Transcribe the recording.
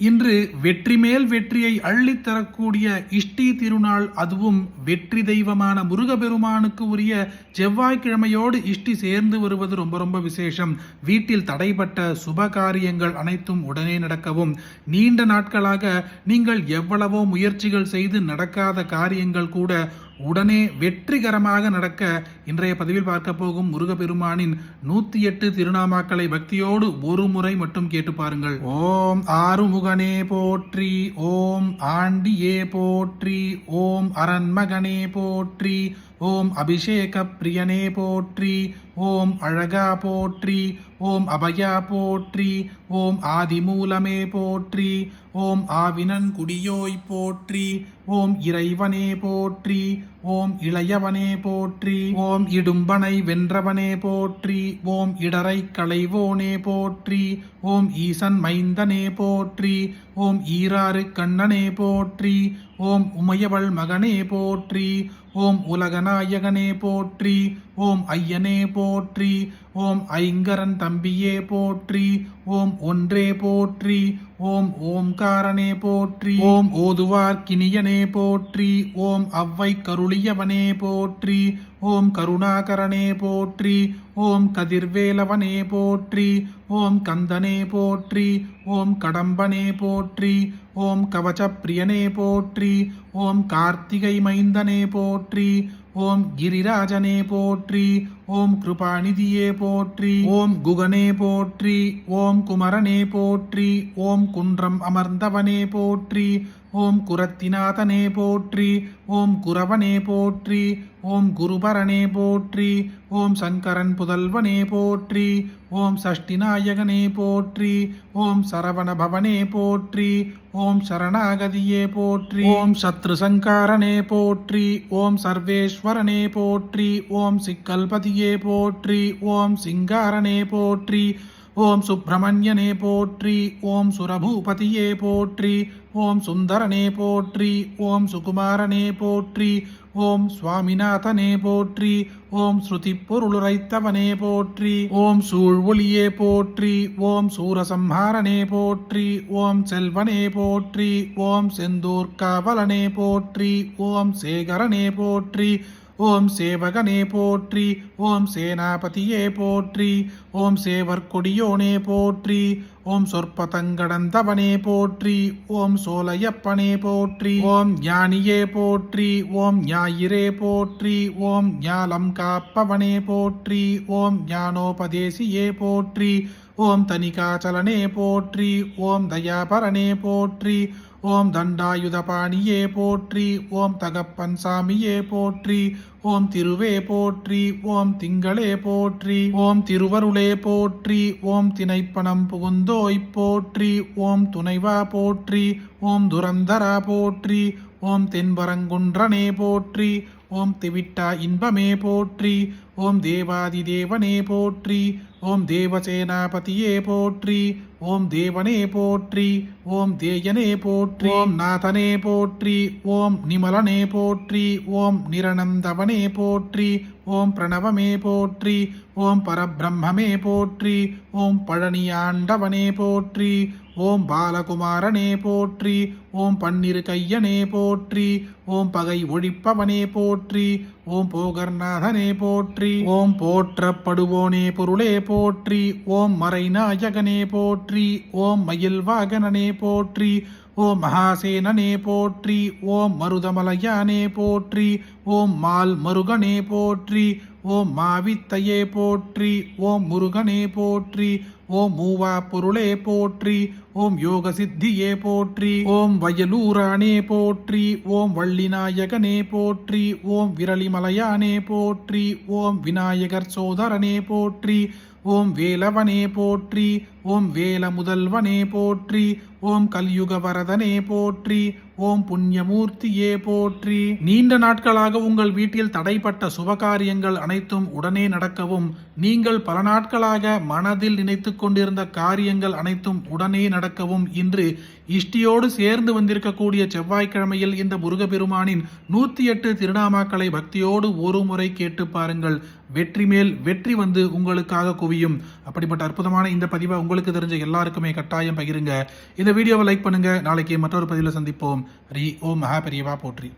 இன்று வெற்றி மேல் வெற்றியை அள்ளித் தரக்கூடிய இஷ்டி திருநாள். அதுவும் வெற்றி தெய்வமான முருகப்பெருமானுக்கு உரிய செவ்வாய்க்கிழமையோடு இஷ்டி சேர்ந்து வருவது ரொம்ப ரொம்ப விசேஷம். வீட்டில் தடைப்பட்ட சுப காரியங்கள் அனைத்தும் உடனே நடக்கவும், நீண்ட நாட்களாக நீங்கள் எவ்வளவோ முயற்சிகள் செய்து நடக்காத காரியங்கள் கூட உடனே வெற்றிகரமாக நடக்க இன்றைய பதிவில் பார்க்க போகும் முருகப்பெருமானின் 108 திருநாமாக்களை பக்தியோடு ஒரு முறை மட்டும் கேட்டு பாருங்கள். ஓம் ஆறுமுகனே போற்றி, ஓம் ஆண்டியே போற்றி, ஓம் அரண்மகனே போற்றி, ஓம் அபிஷேக பிரியனே போற்றி, ஓம் அழகா போற்றி, ஓம் அபயா போற்றி, ஓம் ஆதிமூலமே போற்றி, ஓம் ஆவினன் குடியோய் போற்றி, ஓம் இறைவனே போற்றி, ஓம் இளையவனே போற்றி, ஓம் இடும்பனை வென்றவனே போற்றி, ஓம் இடரை களைவோனே போற்றி, ஓம் ஈசன் மைந்தனே போற்றி, ஓம் ஈராறு கண்ணனே போற்றி, ஓம் உமையவள் மகனே போற்றி, ஓம் உலகநாயகனே போற்றி, ஓம் ஐயனே போற்றி, ஓம் ஐங்கரன் தம்பியே போற்றி, ஓம் ஒன்றே போற்றி, ஓம் ஓம்காரனே போற்றி, ஓம் ஓதுவார் கிணியனே போற்றி, ஓம் அவ்வை கருளியவனே போற்றி, ஓம் கருணாகரனே போற்றி, ஓம் கதிர்வேலவனே போற்றி, ஓம் கந்தனே போற்றி, ஓம் கடம்பனே போற்றி, ஓம் கவசப்பிரியனே போற்றி, ஓம் கார்த்திகை மைந்தனே போற்றி, ஓம் கிரிராஜனே போற்றி, ஓம் கிருபாநிதியே போற்றி, ஓம் குகனே போற்றி, ஓம் குமரனே போற்றி, ஓம் குன்றம் அமர்ந்தவனே போற்றி, ஓம் குரத்திநாதனே போற்றி, ஓம் குரவனே போற்றி, ஓம் குருபரனே போற்றி, ஓம் சங்கரன் புதல்வனே போற்றி, ஓம் சஷ்டிநாயகனே போற்றி, ஓம் சரவண பவனே போற்றி, ஓம் சரணாகதியே போற்றி, ஓம் சத்ரு சங்காரனே போற்றி, ஓம் சர்வேஸ்வரனே போற்றி, ஓம் சிக்கல்பதியே போற்றி, ஓம் சிங்காரனே போற்றி, ஓம் சுப்பிரமணியனே போற்றி, ஓம் சுரபூபதியே போற்றி, ஓம் சுந்தரனே போற்றி, ஓம் சுகுமாரனே போற்றி, ஓம் சுவாமிநாதனே போற்றி, ஓம் ஸ்ருதி பொருளுரைத்தவனே போற்றி, ஓம் சூழ்வொளியே போற்றி, ஓம் சூரசம்ஹாரனே போற்றி, ஓம் செல்வனே போற்றி, ஓம் செந்தூர் காவலனே போற்றி, ஓம் சேகரனே போற்றி, ஓம் சேவகனே போற்றி, ஓம் சேனாபதியே போற்றி, ஓம் சேவற்கொடியோனே போற்றி, ஓம் சொற்பதங்கடந்தவனே போற்றி, ஓம் சோலையப்பனே போற்றி, ஓம் ஞானியே போற்றி, ஓம் ஞாயிறே போற்றி, ஓம் ஞாலம் காப்பவனே போற்றி, ஓம் ஞானோபதேசியே போற்றி, ஓம் தனிகாச்சலனே போற்றி, ஓம் தயாபரனே போற்றி, ஓம் தண்டாயுதபாணியே போற்றி, ஓம் தகப்பன் சாமியே போற்றி, ஓம் திருவே போற்றி, ஓம் திங்களே போற்றி, ஓம் திருவருளே போற்றி, ஓம் திணைப்பணம் புகுந்தோய் போற்றி, ஓம் துணைவா போற்றி, ஓம் துரந்தரா போற்றி, ஓம் தென்பரங்குன்றனே போற்றி, ஓம் திவிட்டா இன்பமே போற்றி, ஓம் தேவாதி தேவனே போற்றி, ஓம் தேவசேனாபதியே போற்றி, ஓம் தேவனே போற்றி, ஓம் தேயனே போற்றி, ஓம் நாதனே போற்றி, ஓம் நிமலனே போற்றி, ஓம் நிரணந்தவனே போற்றி, ஓம் பிரணவமே போற்றி, ஓம் பரபிரம்மே போற்றி, ஓம் பழனியாண்டவனே போற்றி, ஓம் பாலகுமாரனே போற்றி, ஓம் பன்னிரு கையனே போற்றி, ஓம் பகை ஒழிப்பவனே போற்றி, ஓம் போகர்நாதனே போற்றி, ஓம் போற்றப்படுவோனே பொருளே போற்றி, ஓம் மறைநாயகனே போற்றி, ஓம் மயில் வாகனனே போற்றி, ஓம் மகாசேனனே போற்றி, ஓம் மருதமலையானே போற்றி, ஓம் மால் மருகனே போற்றி, ஓம் மாவித்தையே போற்றி, ஓம் முருகனே போற்றி, ஓம் மூவா பொருளே போற்றி, ஓம் யோக சித்தியே போற்றி, ஓம் வயலூரானே போற்றி, ஓம் வள்ளிநாயகனே போற்றி, ஓம் விரலிமலையானே போற்றி, ஓம் விநாயகர் சோதரனே போற்றி, ஓம் வேலவனே போற்றி, ஓம் வேல முதல்வனே போற்றி, ஓம் கல்யுக வரதனே போற்றி, ஓம் புண்ணியமூர்த்தியே போற்றி. நீண்ட நாட்களாக உங்கள் வீட்டில் தடைப்பட்ட சுபகாரியங்கள் அனைத்தும் உடனே நடக்கவும், நீங்கள் பல நாட்களாக மனதில் நினைத்து கொண்டிருந்த காரியங்கள் அனைத்தும் உடனே நடக்க நடக்கவும் இன்று இஷ்டியோடு சேர்ந்து வந்திருக்கக்கூடிய செவ்வாய்க்கிழமையில் இந்த முருகப்பெருமானின் 108 திருநாமாக்களை பக்தியோடு ஒரு முறை கேட்டு பாருங்கள். வெற்றி மேல் வெற்றி வந்து உங்களுக்காக குவியும். அப்படிப்பட்ட அற்புதமான இந்த பதிவை உங்களுக்கு தெரிஞ்ச எல்லாருக்குமே கட்டாயம் பகிருங்க. இந்த வீடியோவை லைக் பண்ணுங்க. நாளைக்கு மற்றொரு பதிவில் சந்திப்போம். ஹரி ஓம் மகா பெரியவா போற்றி.